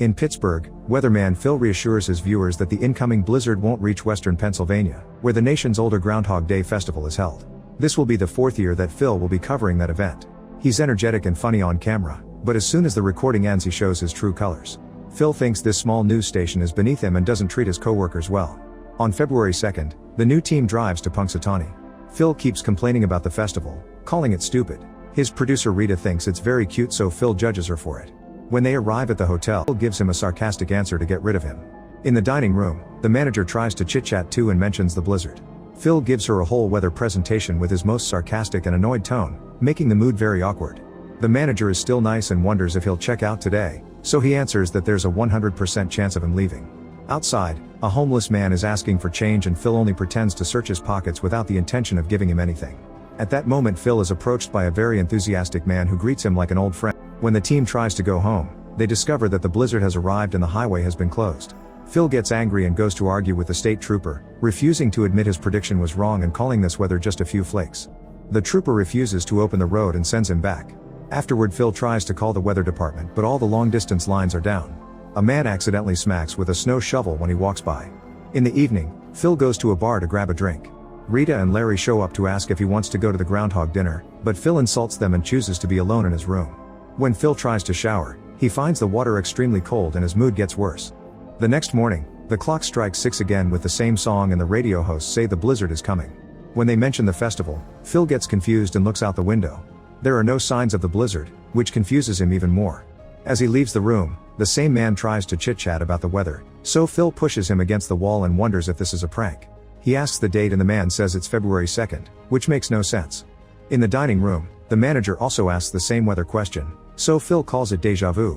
In Pittsburgh, weatherman Phil reassures his viewers that the incoming blizzard won't reach western Pennsylvania, where the nation's older Groundhog Day festival is held. This will be the 4th year that Phil will be covering that event. He's energetic and funny on camera, but as soon as the recording ends he shows his true colors. Phil thinks this small news station is beneath him and doesn't treat his co-workers well. On February 2nd, the new team drives to Punxsutawney. Phil keeps complaining about the festival, calling it stupid. His producer Rita thinks it's very cute, so Phil judges her for it. When they arrive at the hotel, Phil gives him a sarcastic answer to get rid of him. In the dining room, the manager tries to chit-chat too and mentions the blizzard. Phil gives her a whole weather presentation with his most sarcastic and annoyed tone, making the mood very awkward. The manager is still nice and wonders if he'll check out today, so he answers that there's a 100% chance of him leaving. Outside, a homeless man is asking for change and Phil only pretends to search his pockets without the intention of giving him anything. At that moment Phil is approached by a very enthusiastic man who greets him like an old friend. When the team tries to go home, they discover that the blizzard has arrived and the highway has been closed. Phil gets angry and goes to argue with the state trooper, refusing to admit his prediction was wrong and calling this weather just a few flakes. The trooper refuses to open the road and sends him back. Afterward Phil tries to call the weather department, but all the long-distance lines are down. A man accidentally smacks with a snow shovel when he walks by. In the evening, Phil goes to a bar to grab a drink. Rita and Larry show up to ask if he wants to go to the groundhog dinner, but Phil insults them and chooses to be alone in his room. When Phil tries to shower, he finds the water extremely cold and his mood gets worse. The next morning, the clock strikes 6 again with the same song and the radio hosts say the blizzard is coming. When they mention the festival, Phil gets confused and looks out the window. There are no signs of the blizzard, which confuses him even more. As he leaves the room, the same man tries to chit-chat about the weather, so Phil pushes him against the wall and wonders if this is a prank. He asks the date and the man says it's February 2nd, which makes no sense. In the dining room, the manager also asks the same weather question, so Phil calls it déjà vu.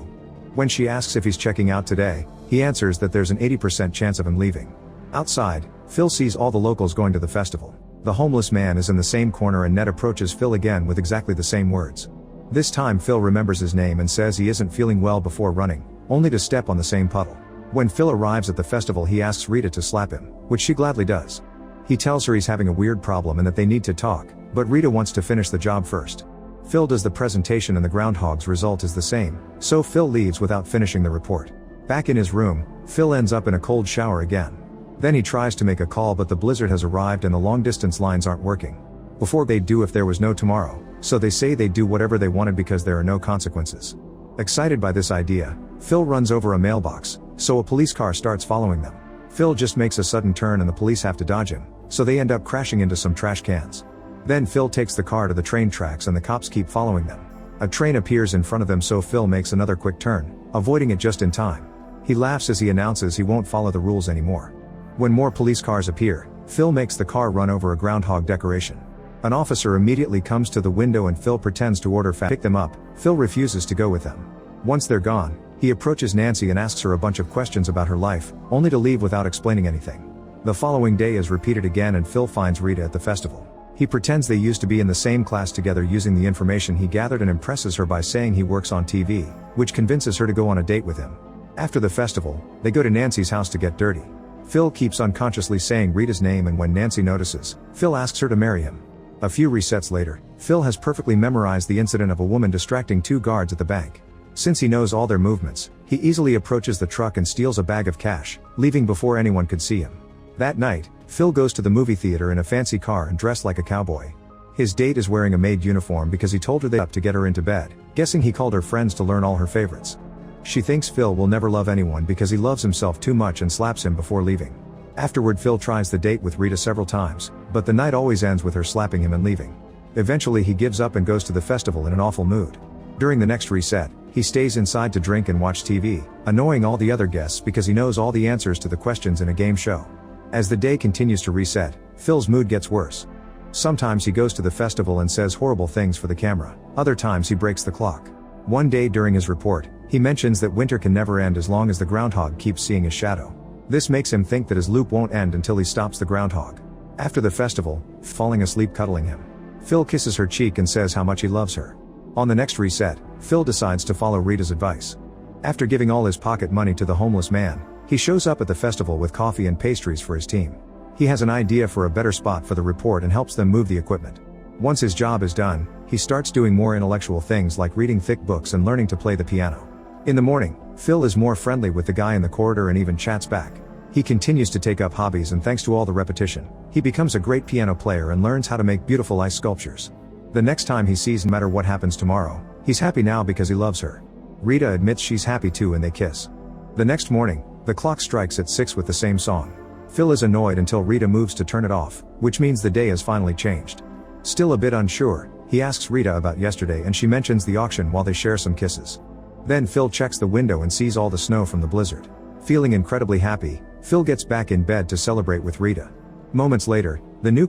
When she asks if he's checking out today, he answers that there's an 80% chance of him leaving. Outside, Phil sees all the locals going to the festival. The homeless man is in the same corner and Ned approaches Phil again with exactly the same words. This time Phil remembers his name and says he isn't feeling well before running, only to step on the same puddle. When Phil arrives at the festival he asks Rita to slap him, which she gladly does. He tells her he's having a weird problem and that they need to talk, but Rita wants to finish the job first. Phil does the presentation and the groundhog's result is the same, so Phil leaves without finishing the report. Back in his room, Phil ends up in a cold shower again. Then he tries to make a call but the blizzard has arrived and the long-distance lines aren't working. Before they'd do if there was no tomorrow, so they say they'd do whatever they wanted because there are no consequences. Excited by this idea, Phil runs over a mailbox, so a police car starts following them. Phil just makes a sudden turn and the police have to dodge him, so they end up crashing into some trash cans. Then Phil takes the car to the train tracks and the cops keep following them. A train appears in front of them so Phil makes another quick turn, avoiding it just in time. He laughs as he announces he won't follow the rules anymore. When more police cars appear, Phil makes the car run over a groundhog decoration. An officer immediately comes to the window and Phil pretends to order pick them up. Phil refuses to go with them. Once they're gone, he approaches Nancy and asks her a bunch of questions about her life, only to leave without explaining anything. The following day is repeated again and Phil finds Rita at the festival. He pretends they used to be in the same class together using the information he gathered and impresses her by saying he works on TV, which convinces her to go on a date with him. After the festival, they go to Nancy's house to get dirty. Phil keeps unconsciously saying Rita's name and when Nancy notices, Phil asks her to marry him. A few resets later, Phil has perfectly memorized the incident of a woman distracting 2 guards at the bank. Since he knows all their movements, he easily approaches the truck and steals a bag of cash, leaving before anyone could see him. That night, Phil goes to the movie theater in a fancy car and dressed like a cowboy. His date is wearing a maid uniform because he told her they up to get her into bed, guessing he called her friends to learn all her favorites. She thinks Phil will never love anyone because he loves himself too much and slaps him before leaving. Afterward Phil tries the date with Rita several times, but the night always ends with her slapping him and leaving. Eventually he gives up and goes to the festival in an awful mood. During the next reset, he stays inside to drink and watch TV, annoying all the other guests because he knows all the answers to the questions in a game show. As the day continues to reset, Phil's mood gets worse. Sometimes he goes to the festival and says horrible things for the camera, other times he breaks the clock. One day during his report, he mentions that winter can never end as long as the groundhog keeps seeing his shadow. This makes him think that his loop won't end until he stops the groundhog. After the festival, falling asleep cuddling him, Phil kisses her cheek and says how much he loves her. On the next reset, Phil decides to follow Rita's advice. After giving all his pocket money to the homeless man, he shows up at the festival with coffee and pastries for his team. He has an idea for a better spot for the report and helps them move the equipment. Once his job is done, he starts doing more intellectual things like reading thick books and learning to play the piano. In the morning, Phil is more friendly with the guy in the corridor and even chats back. He continues to take up hobbies, and thanks to all the repetition, he becomes a great piano player and learns how to make beautiful ice sculptures. The next time he sees, no matter what happens tomorrow, he's happy now because he loves her. Rita admits she's happy too and they kiss. The next morning, the clock strikes at 6 with the same song. Phil is annoyed until Rita moves to turn it off, which means the day has finally changed. Still a bit unsure, he asks Rita about yesterday and she mentions the auction while they share some kisses. Then Phil checks the window and sees all the snow from the blizzard. Feeling incredibly happy, Phil gets back in bed to celebrate with Rita. Moments later, the new